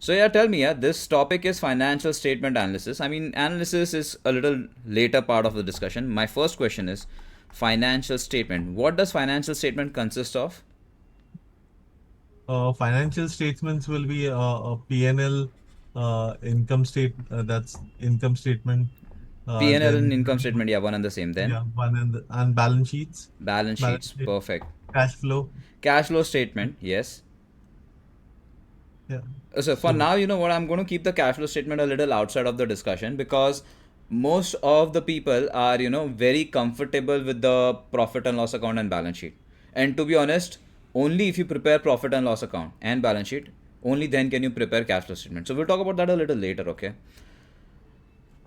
So yeah, tell me, yeah, this topic is financial statement analysis. I mean, analysis is a little later part of the discussion. My first question is financial statement. What does financial statement consist of? Financial statements will be a P&L, that's income statement. P&L and Then income statement, yeah, one and the same. Then yeah, and balance sheets, balance balance sheets, sheet, perfect. cash flow. Cash flow statement, yes. Yeah. So for So now, you know what, I'm going to keep the cash flow statement a little outside of the discussion because most of the people are, very comfortable with the profit and loss account and balance sheet. And to be honest, only if you prepare profit and loss account and balance sheet, only then can you prepare cash flow statement. So we'll talk about that a little later, okay?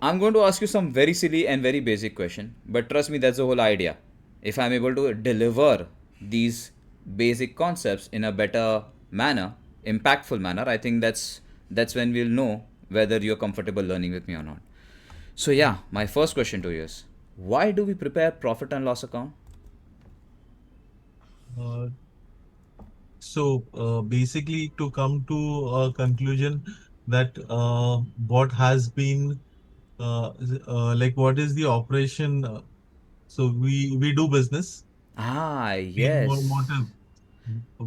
I'm going to ask you some very silly and very basic question, but trust me, that's the whole idea. If I'm able to deliver these basic concepts in a better manner, impactful manner, I think that's when we'll know whether you're comfortable learning with me or not. So yeah, my first question to you is, why do we prepare profit and loss account? uh, basically, to come to a conclusion that what has been like what is the operation. So we do business. Ah, Main yes. motive,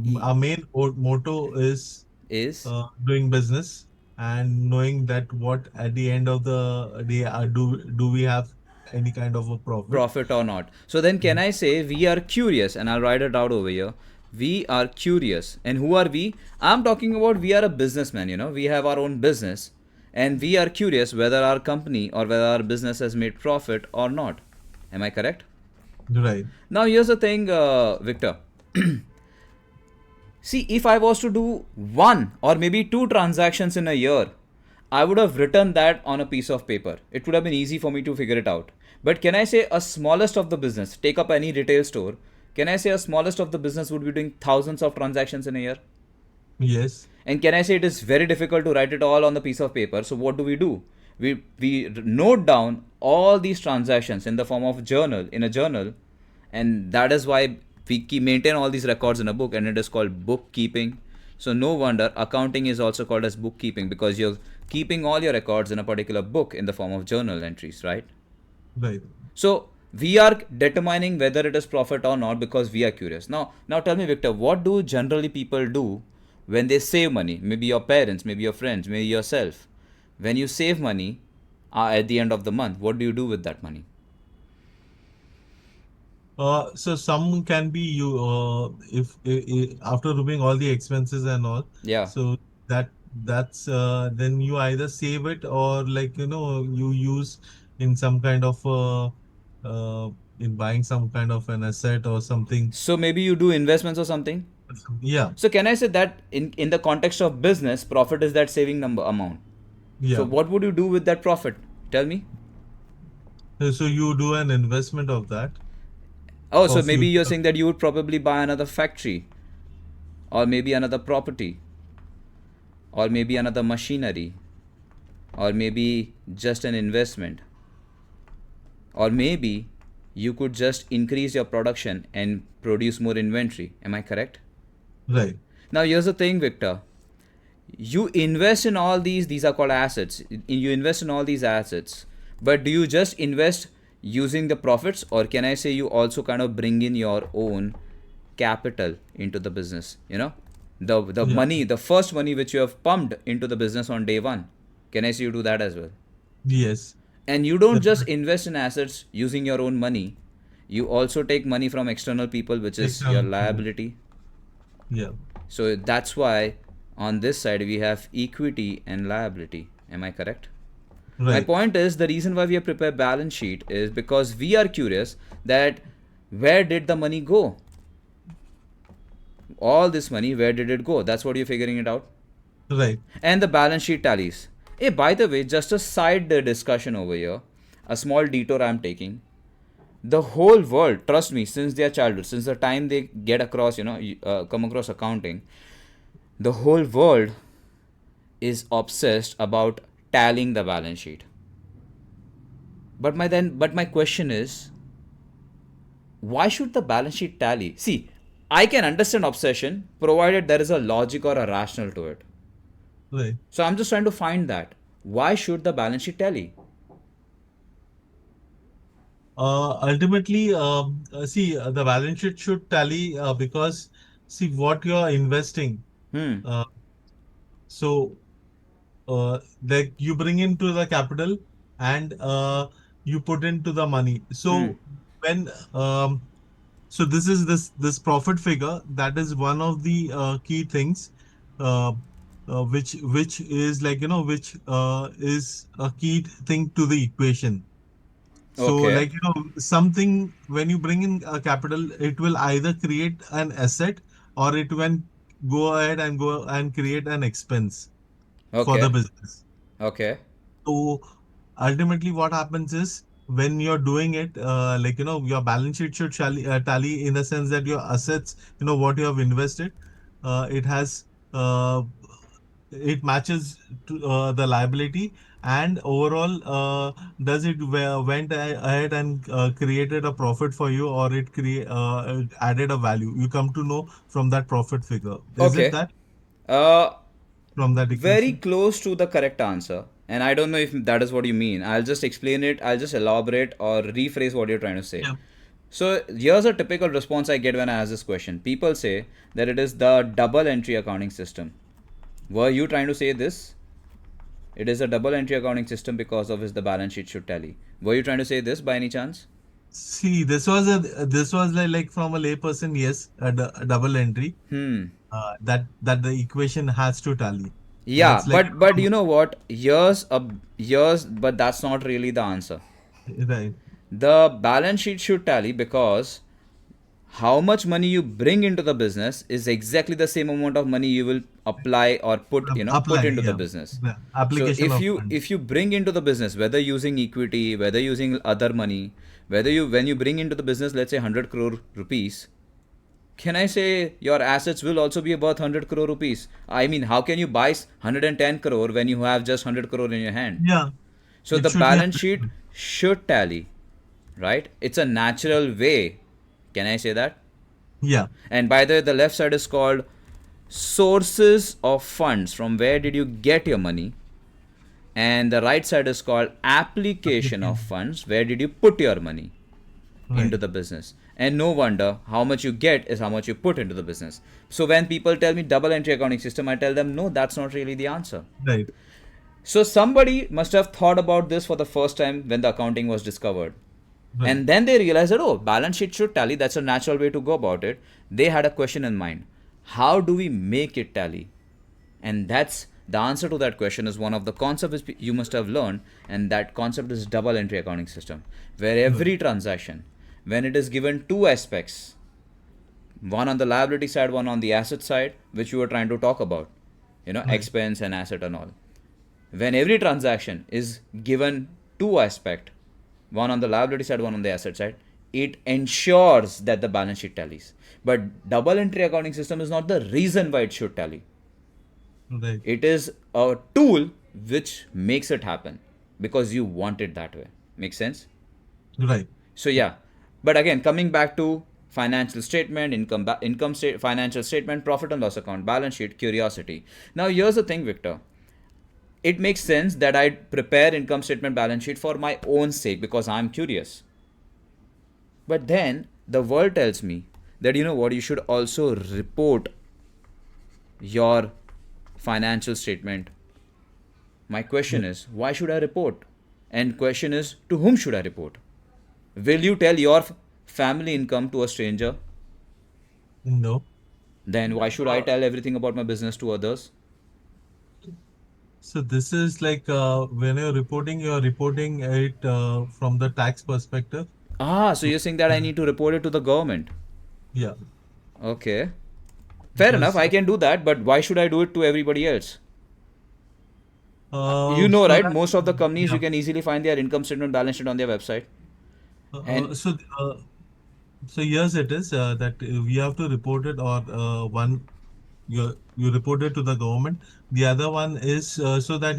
E- our main motto is is doing business and knowing that what at the end of the day do we have any kind of a profit. profit or not. So then can I say we are curious, and I'll write it out over here. We are curious. And who are we? I'm talking about we are a businessman, we have our own business and we are curious whether our company or whether our business has made profit or not. Am I correct? Right. Now here's the thing, Victor. See, if I was to do one or maybe two transactions in a year, I would have written that on a piece of paper. It would have been easy for me to figure it out. But can I say a smallest of the business, take up any retail store, can I say a smallest of the business would be doing thousands of transactions in a year? Yes. And can I say it is very difficult to write it all on the piece of paper? So what do? We note down all these transactions in the form of journal in a journal, and that is why we maintain all these records in a book, and it is called bookkeeping. So no wonder accounting is also called as bookkeeping because you're keeping all your records in a particular book in the form of journal entries, right? Right. So we are determining whether it is profit or not because we are curious. Now tell me, Victor, what do generally people do when they save money? Maybe your parents, maybe your friends, maybe yourself. When you save money at the end of the month, what do you do with that money? So some can be you if after removing all the expenses and all, Yeah. so that's then you either save it or like you use in some kind of uh in buying some kind of an asset or something. So maybe you do investments or something. Yeah, So can I say that in the context of business, profit is that saving number amount. So yeah. what would you do with that profit? Tell me. So you do an investment of that Oh, so for maybe you're future. saying that you would probably buy another factory or maybe another property or maybe another machinery or maybe just an investment, or maybe you could just increase your production and produce more inventory. Am I correct? Right. Now here's the thing, Victor. You invest in all these are called assets. You invest in all these assets, but do you just invest using the profits, or can I say you also kind of bring in your own capital into the business? The Yeah. money, the first money which you have pumped into the business on day one, can I say you do that as well? Yes. And you don't just Definitely. invest in assets using your own money, you also take money from external people, which is your External people. liability. Yeah. So that's why on this side we have equity and liability. Am I correct? My Right. point is, the reason why we have prepared balance sheet is because we are curious that where did the money go? All this money, where did it go? That's what you're figuring it out. Right. And the balance sheet tallies. Hey, by the way, just a side discussion over here, a small detour I'm taking. The whole world, trust me, since their childhood, since the time they get across, come across accounting, the whole world is obsessed about tallying the balance sheet. But my question is, why should the balance sheet tally? See, I can understand obsession provided there is a logic or a rational to it. Right. So I'm just trying to find that. Why should the balance sheet tally? Ultimately, see, the balance sheet should tally because see what you are investing. Hmm. Uh, so, like you bring into the capital and you put into the money. Hmm. So when so this profit figure, that is one of the key things, uh, which is like which is a key thing to the equation. So, Okay. like, something when you bring in a capital, it will either create an asset or it will go and create an expense for the Okay. business. Okay. So, ultimately, what happens is when you're doing it, like, your balance sheet should tally in the sense that your assets, what you have invested, it has, uh, it matches to the liability, and overall does it went ahead and created a profit for you, or it added a value. You come to know from that profit figure. Is it Okay. that Uh, from that very equation? close to the correct answer. And I don't know if that is what you mean. I'll just explain it, I'll just elaborate or rephrase what you're trying to say. Yeah. So, here's a typical response I get when I ask this question. People say that it is the double entry accounting system. Were you trying to say this? It is a double entry accounting system because of which the balance sheet should tally. Were you trying to say this by any chance? See, this was like from a layperson, yes, a double entry. Hmm. That the equation has to tally. Yeah, That's like but you know what? Years, but that's not really the answer. right. The balance sheet should tally because how much money you bring into the business is exactly the same amount of money you will apply or put Apply, into the yeah. business. The So application if of you funds. if you bring into the business, whether using equity, whether using other money, whether you when you bring into the business, let's say 100 crore rupees, can I say your assets will also be worth 100 crore rupees? I mean, how can you buy 110 crore when you have just 100 crore in your hand? Yeah, So it the should be balance 100 sheet crore. should tally, right? It's a natural way. Can I say that? Yeah, And by the way, the left side is called sources of funds. From where did you get your money? And the right side is called application of application. funds. Where did you put your money into Right, the business? And no wonder how much you get is how much you put into the business. So when people tell me double entry accounting system, I tell them no, that's not really the answer. right, So somebody must have thought about this for the first time when the accounting was discovered. right, And then they realized that, oh, balance sheet should tally. That's a natural way to go about it. They had a question in mind. How do we make it tally? And that's the answer to that question is one of the concepts you must have learned. And that concept is double entry accounting system, where right, every transaction, when it is given two aspects, one on the liability side, one on the asset side, which you were trying to talk about, right, expense and asset and all. When every transaction is given two aspect, one on the liability side, one on the asset side, it ensures that the balance sheet tallies. But double entry accounting system is not the reason why it should tally. right, It is a tool which makes it happen because you want it that way. Make sense? right, So yeah, but again, coming back to financial statement, financial statement, profit and loss account, balance sheet, curiosity. Now here's the thing, Victor. It makes sense that I prepare income statement, balance sheet for my own sake because I'm curious. But then the world tells me that, you know what, you should also report your financial statement. My question yeah. is, why should I report? And question is, to whom should I report? Will you tell your family income to a stranger? No. Then why should I Uh, tell everything about my business to others? so this is like when you're reporting it from the tax perspective. Ah, so So you're saying that I need to report it to the government. yeah, Okay. Fair enough, because I can do that, but why should I do it to everybody else? You know, so right? that Most of the companies, you yeah. can easily find their income statement, balance sheet on their website. Uh, And uh, so uh, so yes, it is that we have to report it, or one you report it to the government. The other one is so that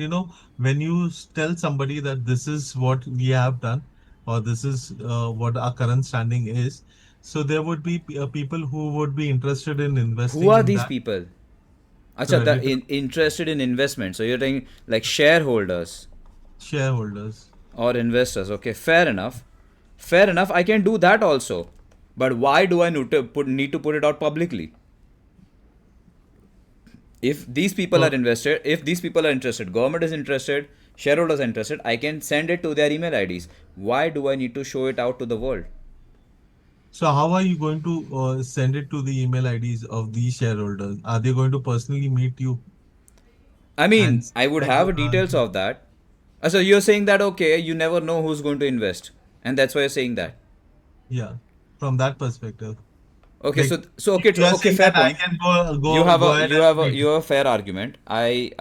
when you tell somebody that this is what we have done, or this is what our current standing is, so there would be people who would be interested in who investing are in these that. people? Acha, the creditor, interested in investment. So you're saying like shareholders shareholders. or investors. Okay, fair enough. Fair enough. I can do that also. But why do I need to put it out publicly? If these people are So, invested, if these people are interested, government is interested, shareholders are interested, I can send it to their email IDs. Why do I need to show it out to the world? so how are you going to send it to the email IDs of these shareholders? Are they going to personally meet you I and mean, I would like, have details of that. So you're saying that okay, you never know who's going to invest, and that's why you're saying that. yeah, from that perspective? Okay, Like, so if okay, you are okay, saying fair that I point. can You have go a ahead you and have a meet. you have a fair argument. I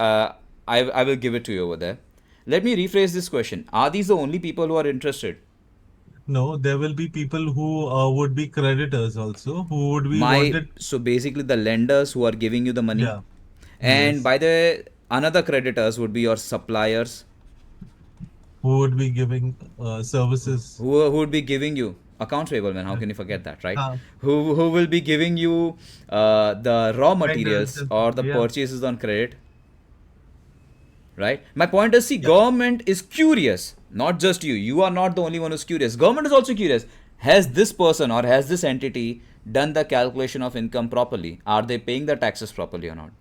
will give it to you over there. Let me rephrase this question. Are these the only people who are interested? No, there will be people who would be creditors also, who would be My wanted. so basically the lenders who are giving you the money, Yeah, and yes, by the another creditors would be your suppliers who would be giving services, who would be giving you accounts payable man. How uh, can you forget that, right? uh, Who will be giving you the raw vendors, materials or the yeah, purchases on credit, right? My point is, see, yeah, government is curious, not just you. You are not the only one who's curious. Government is also curious. Has this person or has this entity done the calculation of income properly? Are they paying the taxes properly or not?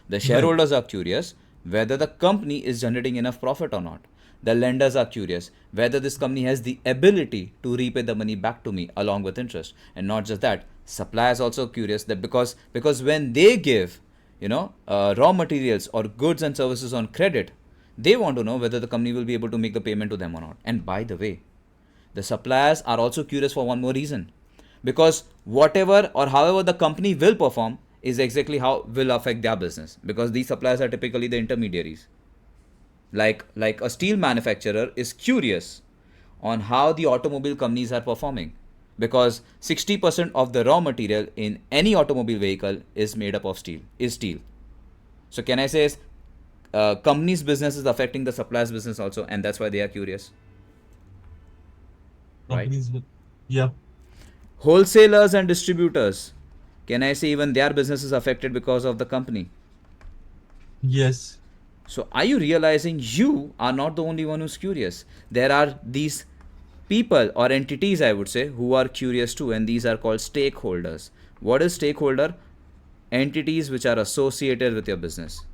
The right, shareholders are curious whether the company is generating enough profit or not. The lenders are curious whether this company has the ability to repay the money back to me along with interest. And not just that, suppliers also curious that because when they give raw materials or goods and services on credit, they want to know whether the company will be able to make the payment to them or not. And by the way, the suppliers are also curious for one more reason, because whatever or however the company will perform is exactly how will affect their business, because these suppliers are typically the intermediaries. Like a steel manufacturer is curious on how the automobile companies are performing, because 60% of the raw material in any automobile vehicle is made up of steel. So can I say companies business is affecting the suppliers business also, and that's why they are curious, right? companies with, yeah, Wholesalers and distributors, can I say even their business is affected because of the company? yes. So are you realizing you are not the only one who's curious? There are these people or entities, I would say, who are curious too, and these are called stakeholders. What is stakeholder? Entities which are associated with your business.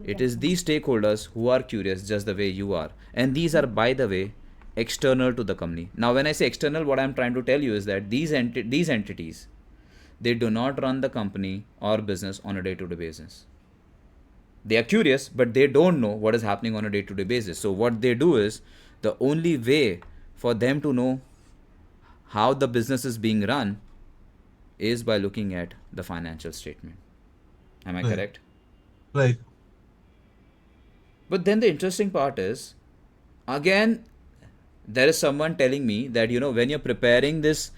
It is these stakeholders who are curious just the way you are. And these are, by the way, external to the company. Now, when I say external, what I'm trying to tell you is that these entities, they do not run the company or business on a day to day basis. They are curious, but they don't know what is happening on a day to day basis. So, what they do is the only way for them to know how the business is being run is by looking at the financial statement. Am I Right, correct? right. But then the interesting part is, again, there is someone telling me that when you're preparing this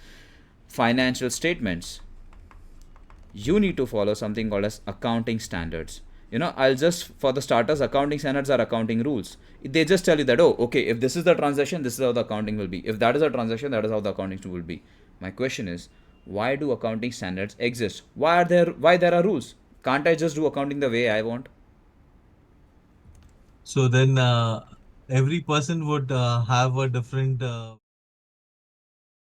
financial statements, you need to follow something called as accounting standards. I'll just, for the starters, accounting standards are accounting rules. They just tell you that, oh, okay, if this is the transaction, this is how the accounting will be. If that is a transaction, that is how the accounting will be. My question is, why do accounting standards exist? Why there are rules? Can't I just do accounting the way I want? So then every person would have a different